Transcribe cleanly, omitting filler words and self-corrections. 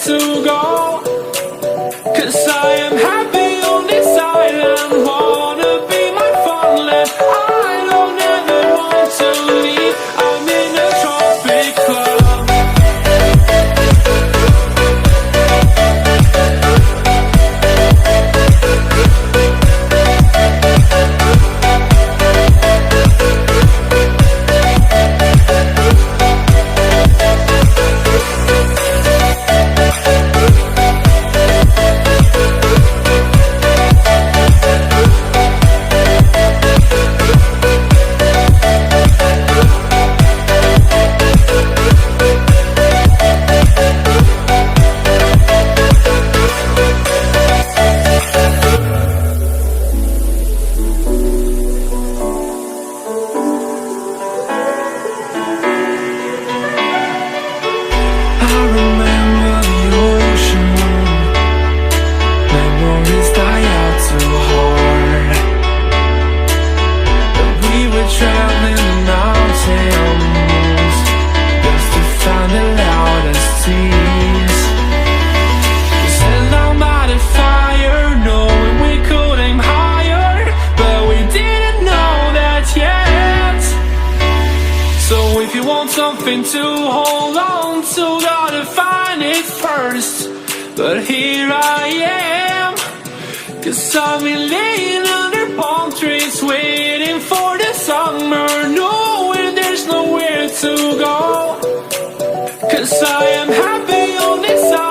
to go. 'Cause I am happy on this island, wanna be my farmland. I don't ever want to leave, I'm in a tropic club. Something to hold on to, gotta find it first. But here I am, 'cause I've been laying under palm trees, waiting for the summer, knowing there's nowhere to go. 'Cause I am happy on this island.